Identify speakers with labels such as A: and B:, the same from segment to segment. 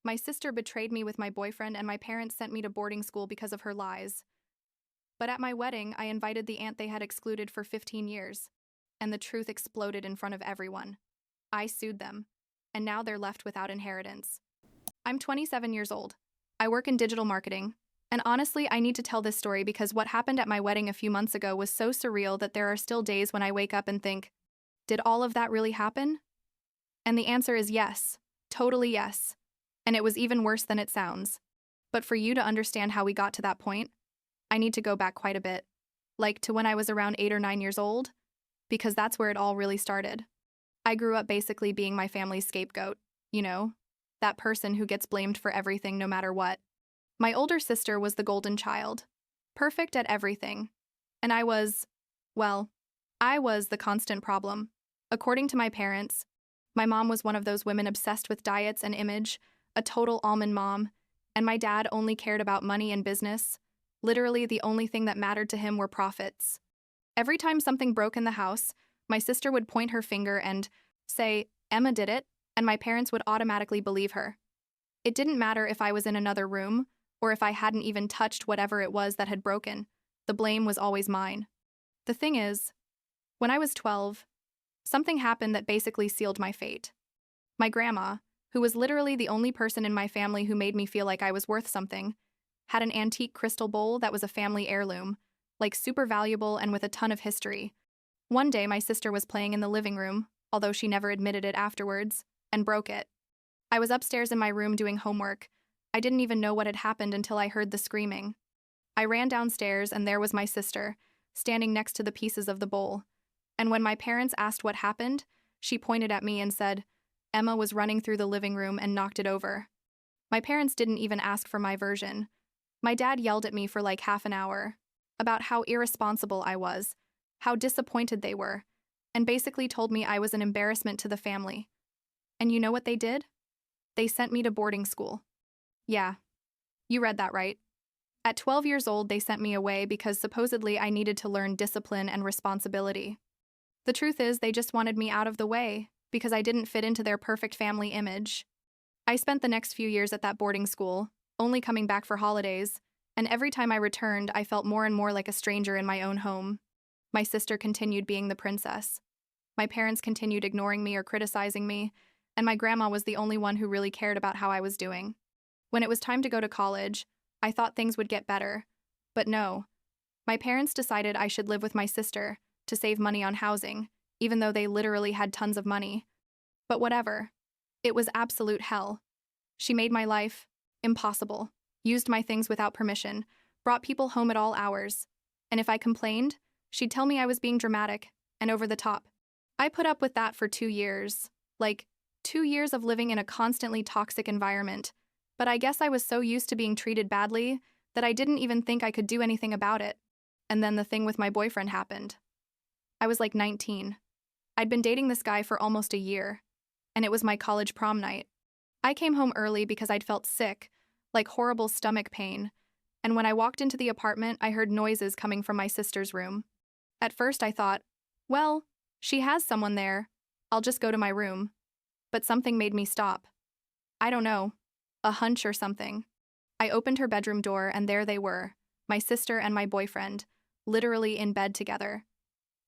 A: My sister betrayed me with my boyfriend, and my parents sent me to boarding school because of her lies. But at my wedding, I invited the aunt they had excluded for 15 years, and the truth exploded in front of everyone. I sued them, and now they're left without inheritance. I'm 27 years old. I work in digital marketing, and honestly, I need to tell this story because what happened at my wedding a few months ago was so surreal that there are still days when I wake up and think, did all of that really happen? And the answer is yes, totally yes. And it was even worse than it sounds. But for you to understand how we got to that point, I need to go back quite a bit, like to when I was around 8 or 9 years old, because that's where it all really started. I grew up basically being my family's scapegoat, you know, that person who gets blamed for everything no matter what. My older sister was the golden child, perfect at everything. And well, I was the constant problem. According to my parents, my mom was one of those women obsessed with diets and image, a total almond mom, and my dad only cared about money and business. Literally, the only thing that mattered to him were profits. Every time something broke in the house, my sister would point her finger and say, "Emma did it," and my parents would automatically believe her. It didn't matter if I was in another room or if I hadn't even touched whatever it was that had broken. The blame was always mine. The thing is, when I was 12, something happened that basically sealed my fate. My grandma, who was literally the only person in my family who made me feel like I was worth something, had an antique crystal bowl that was a family heirloom, like super valuable and with a ton of history. One day, my sister was playing in the living room, although she never admitted it afterwards, and broke it. I was upstairs in my room doing homework. I didn't even know what had happened until I heard the screaming. I ran downstairs, and there was my sister, standing next to the pieces of the bowl. And when my parents asked what happened, she pointed at me and said, "Emma was running through the living room and knocked it over." My parents didn't even ask for my version. My dad yelled at me for like half an hour about how irresponsible I was, how disappointed they were, and basically told me I was an embarrassment to the family. And you know what they did? They sent me to boarding school. Yeah, you read that right. At 12 years old, they sent me away because supposedly I needed to learn discipline and responsibility. The truth is, they just wanted me out of the way because I didn't fit into their perfect family image. I spent the next few years at that boarding school, only coming back for holidays, and every time I returned, I felt more and more like a stranger in my own home. My sister continued being the princess. My parents continued ignoring me or criticizing me, and my grandma was the only one who really cared about how I was doing. When it was time to go to college, I thought things would get better. But no. My parents decided I should live with my sister to save money on housing, even though they literally had tons of money. But whatever. It was absolute hell. She made my life impossible, used my things without permission, brought people home at all hours. And if I complained, she'd tell me I was being dramatic and over the top. I put up with that for 2 years. Like, 2 years of living in a constantly toxic environment. But I guess I was so used to being treated badly that I didn't even think I could do anything about it. And then the thing with my boyfriend happened. I was like 19. I'd been dating this guy for almost a year, and it was my college prom night. I came home early because I'd felt sick, like horrible stomach pain, and when I walked into the apartment, I heard noises coming from my sister's room. At first I thought, well, she has someone there. I'll just go to my room. But something made me stop. I don't know. A hunch or something. I opened her bedroom door, and there they were, my sister and my boyfriend, literally in bed together.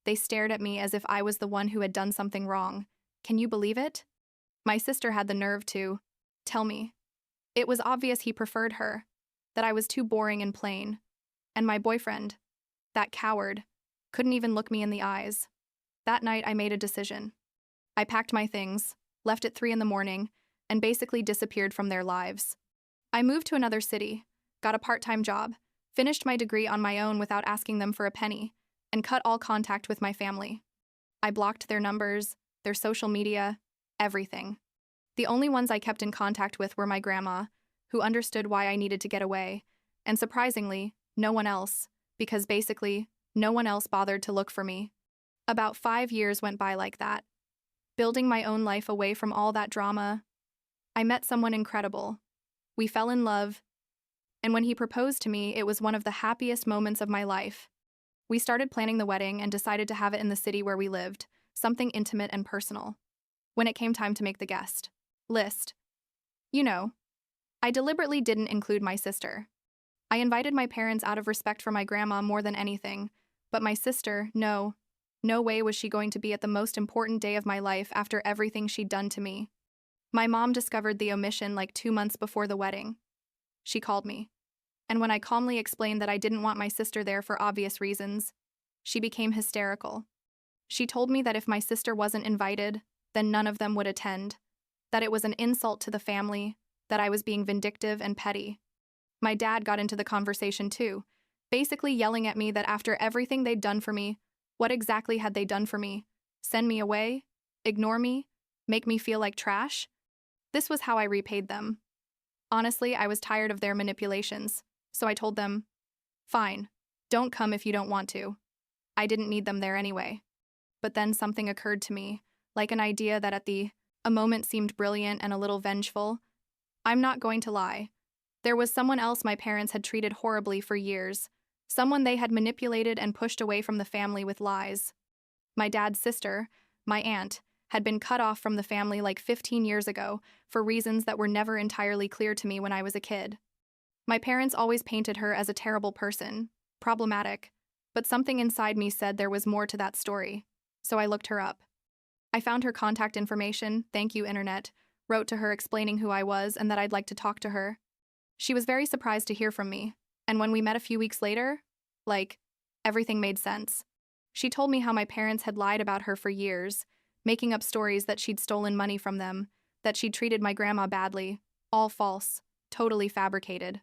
A: They stared at me as if I was the one who had done something wrong. Can you believe it? My sister had the nerve to tell me. It was obvious he preferred her, that I was too boring and plain. And my boyfriend, that coward, couldn't even look me in the eyes. That night I made a decision. I packed my things, left at 3 in the morning, and basically disappeared from their lives. I moved to another city, got a part-time job, finished my degree on my own without asking them for a penny, and cut all contact with my family. I blocked their numbers, their social media, everything. The only ones I kept in contact with were my grandma, who understood why I needed to get away, and surprisingly, no one else, because basically, no one else bothered to look for me. About 5 years went by like that. Building my own life away from all that drama, I met someone incredible. We fell in love, and when he proposed to me, it was one of the happiest moments of my life. We started planning the wedding and decided to have it in the city where we lived, something intimate and personal. When it came time to make the guest list, you know, I deliberately didn't include my sister. I invited my parents out of respect for my grandma more than anything, but my sister, no. No way was she going to be at the most important day of my life after everything she'd done to me. My mom discovered the omission like 2 months before the wedding. She called me. And when I calmly explained that I didn't want my sister there for obvious reasons, she became hysterical. She told me that if my sister wasn't invited, then none of them would attend, that it was an insult to the family, that I was being vindictive and petty. My dad got into the conversation too, basically yelling at me that after everything they'd done for me, what exactly had they done for me? Send me away? Ignore me? Make me feel like trash? This was how I repaid them. Honestly, I was tired of their manipulations, so I told them, fine, don't come if you don't want to. I didn't need them there anyway. But then something occurred to me, like an idea that a moment seemed brilliant and a little vengeful. I'm not going to lie. There was someone else my parents had treated horribly for years, someone they had manipulated and pushed away from the family with lies. My dad's sister, my aunt, had been cut off from the family like 15 years ago for reasons that were never entirely clear to me when I was a kid. My parents always painted her as a terrible person, problematic, but something inside me said there was more to that story, so I looked her up. I found her contact information, thank you internet, wrote to her explaining who I was and that I'd like to talk to her. She was very surprised to hear from me, and when we met a few weeks later, everything made sense. She told me how my parents had lied about her for years, making up stories that she'd stolen money from them, that she'd treated my grandma badly, all false, totally fabricated.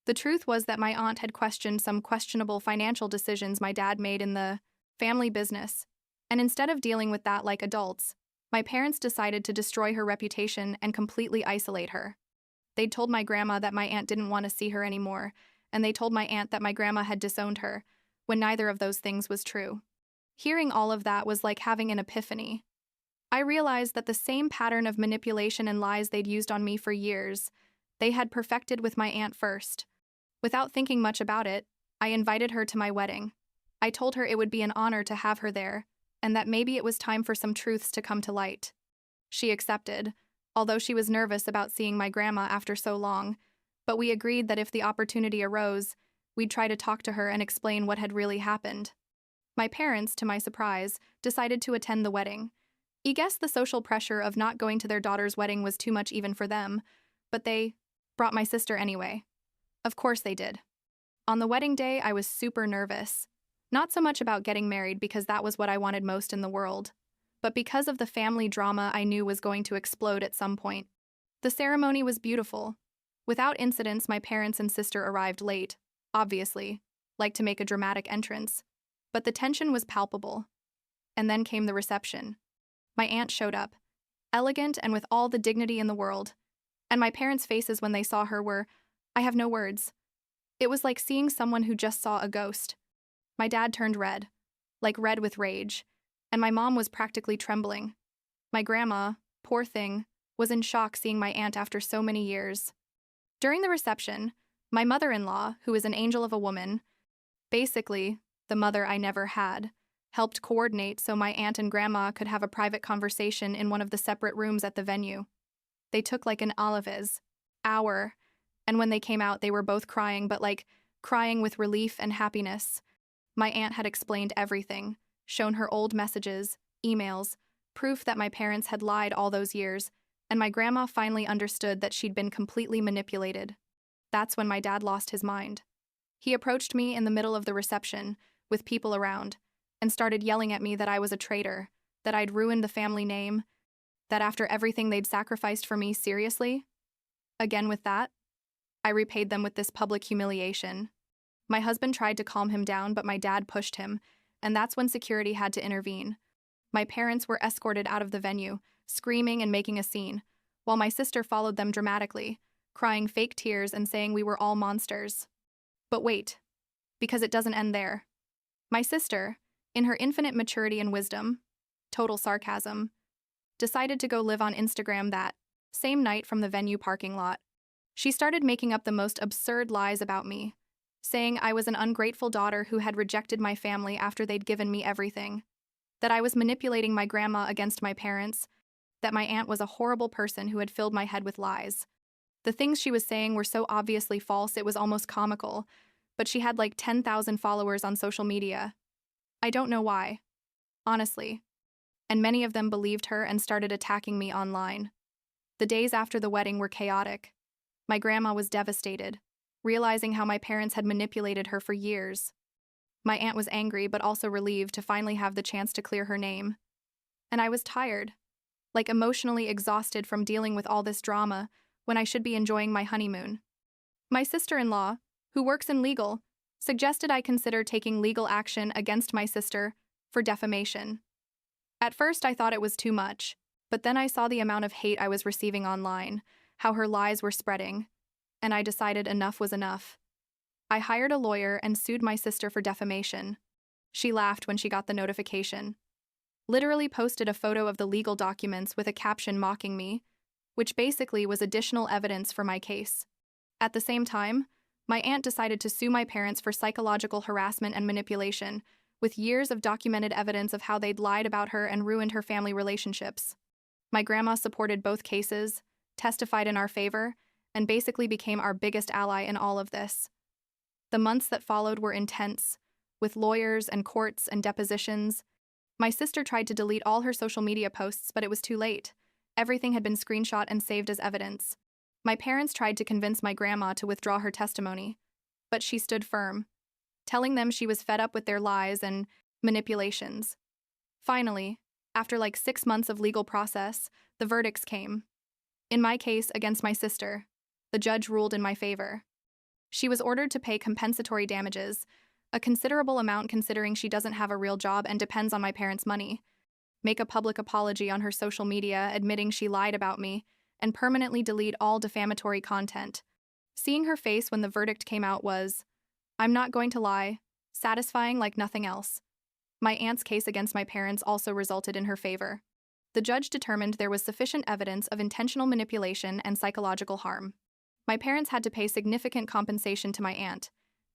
A: The truth was that my aunt had questioned some questionable financial decisions my dad made in the family business, and instead of dealing with that like adults, my parents decided to destroy her reputation and completely isolate her. They'd told my grandma that my aunt didn't want to see her anymore, and they told my aunt that my grandma had disowned her, when neither of those things was true. Hearing all of that was like having an epiphany. I realized that the same pattern of manipulation and lies they'd used on me for years, they had perfected with my aunt first. Without thinking much about it, I invited her to my wedding. I told her it would be an honor to have her there, and that maybe it was time for some truths to come to light. She accepted, although she was nervous about seeing my grandma after so long, but we agreed that if the opportunity arose, we'd try to talk to her and explain what had really happened. My parents, to my surprise, decided to attend the wedding. I guess the social pressure of not going to their daughter's wedding was too much even for them, but they brought my sister anyway. Of course they did. On the wedding day, I was super nervous. Not so much about getting married because that was what I wanted most in the world, but because of the family drama I knew was going to explode at some point. The ceremony was beautiful. Without incidents, my parents and sister arrived late, obviously, like to make a dramatic entrance. But the tension was palpable. And then came the reception. My aunt showed up, elegant and with all the dignity in the world, and my parents' faces when they saw her were, I have no words. It was like seeing someone who just saw a ghost. My dad turned red, like red with rage, and my mom was practically trembling. My grandma, poor thing, was in shock seeing my aunt after so many years. During the reception, my mother-in-law, who is an angel of a woman, basically the mother I never had, helped coordinate so my aunt and grandma could have a private conversation in one of the separate rooms at the venue. They took like an hour, and when they came out they were both crying, but crying with relief and happiness. My aunt had explained everything, shown her old messages, emails, proof that my parents had lied all those years, and my grandma finally understood that she'd been completely manipulated. That's when my dad lost his mind. He approached me in the middle of the reception, with people around, and started yelling at me that I was a traitor, that I'd ruined the family name, that after everything they'd sacrificed for me, seriously? Again with that, I repaid them with this public humiliation. My husband tried to calm him down, but my dad pushed him, and that's when security had to intervene. My parents were escorted out of the venue, screaming and making a scene, while my sister followed them dramatically, crying fake tears and saying we were all monsters. But wait, because it doesn't end there. My sister, in her infinite maturity and wisdom, total sarcasm, decided to go live on Instagram that same night from the venue parking lot. She started making up the most absurd lies about me, saying I was an ungrateful daughter who had rejected my family after they'd given me everything, that I was manipulating my grandma against my parents, that my aunt was a horrible person who had filled my head with lies. The things she was saying were so obviously false it was almost comical, but she had like 10,000 followers on social media. I don't know why, honestly. And many of them believed her and started attacking me online. The days after the wedding were chaotic. My grandma was devastated, realizing how my parents had manipulated her for years. My aunt was angry but also relieved to finally have the chance to clear her name. And I was tired, like emotionally exhausted from dealing with all this drama when I should be enjoying my honeymoon. My sister-in-law, who works in legal, suggested I consider taking legal action against my sister for defamation. At first, I thought it was too much, but then I saw the amount of hate I was receiving online, how her lies were spreading, and I decided enough was enough. I hired a lawyer and sued my sister for defamation. She laughed when she got the notification. Literally posted a photo of the legal documents with a caption mocking me, which basically was additional evidence for my case. At the same time, my aunt decided to sue my parents for psychological harassment and manipulation, with years of documented evidence of how they'd lied about her and ruined her family relationships. My grandma supported both cases, testified in our favor, and basically became our biggest ally in all of this. The months that followed were intense, with lawyers and courts and depositions. My sister tried to delete all her social media posts, but it was too late. Everything had been screenshot and saved as evidence. My parents tried to convince my grandma to withdraw her testimony, but she stood firm, telling them she was fed up with their lies and manipulations. Finally, after like 6 months of legal process, the verdicts came. In my case against my sister, the judge ruled in my favor. She was ordered to pay compensatory damages, a considerable amount considering she doesn't have a real job and depends on my parents' money, make a public apology on her social media admitting she lied about me, and permanently delete all defamatory content. Seeing her face when the verdict came out was, I'm not going to lie, satisfying like nothing else. My aunt's case against my parents also resulted in her favor. The judge determined there was sufficient evidence of intentional manipulation and psychological harm. My parents had to pay significant compensation to my aunt,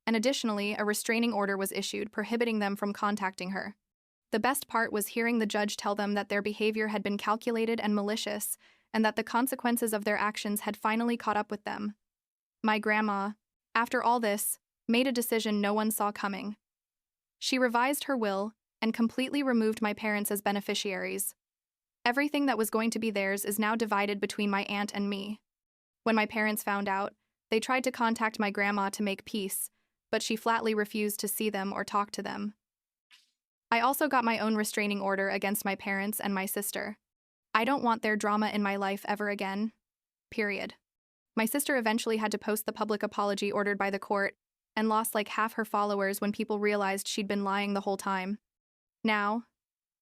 A: and additionally, a restraining order was issued prohibiting them from contacting her. The best part was hearing the judge tell them that their behavior had been calculated and malicious, and that the consequences of their actions had finally caught up with them. My grandma, after all this, made a decision no one saw coming. She revised her will and completely removed my parents as beneficiaries. Everything that was going to be theirs is now divided between my aunt and me. When my parents found out, they tried to contact my grandma to make peace, but she flatly refused to see them or talk to them. I also got my own restraining order against my parents and my sister. I don't want their drama in my life ever again. Period. My sister eventually had to post the public apology ordered by the court and lost like half her followers when people realized she'd been lying the whole time. Now,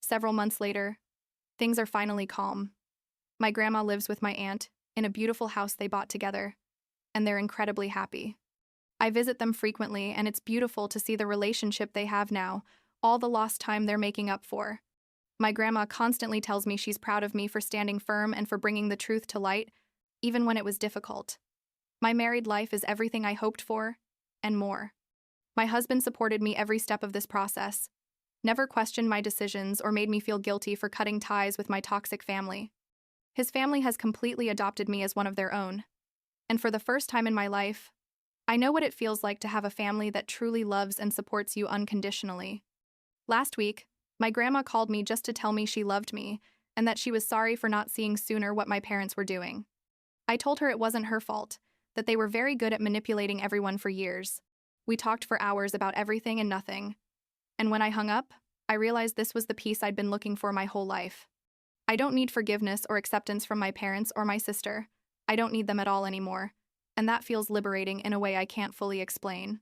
A: several months later, things are finally calm. My grandma lives with my aunt in a beautiful house they bought together, and they're incredibly happy. I visit them frequently, and it's beautiful to see the relationship they have now, all the lost time they're making up for. My grandma constantly tells me she's proud of me for standing firm and for bringing the truth to light, even when it was difficult. My married life is everything I hoped for, and more. My husband supported me every step of this process, never questioned my decisions or made me feel guilty for cutting ties with my toxic family. His family has completely adopted me as one of their own. And for the first time in my life, I know what it feels like to have a family that truly loves and supports you unconditionally. Last week, my grandma called me just to tell me she loved me and that she was sorry for not seeing sooner what my parents were doing. I told her it wasn't her fault, that they were very good at manipulating everyone for years. We talked for hours about everything and nothing. And when I hung up, I realized this was the peace I'd been looking for my whole life. I don't need forgiveness or acceptance from my parents or my sister. I don't need them at all anymore. And that feels liberating in a way I can't fully explain.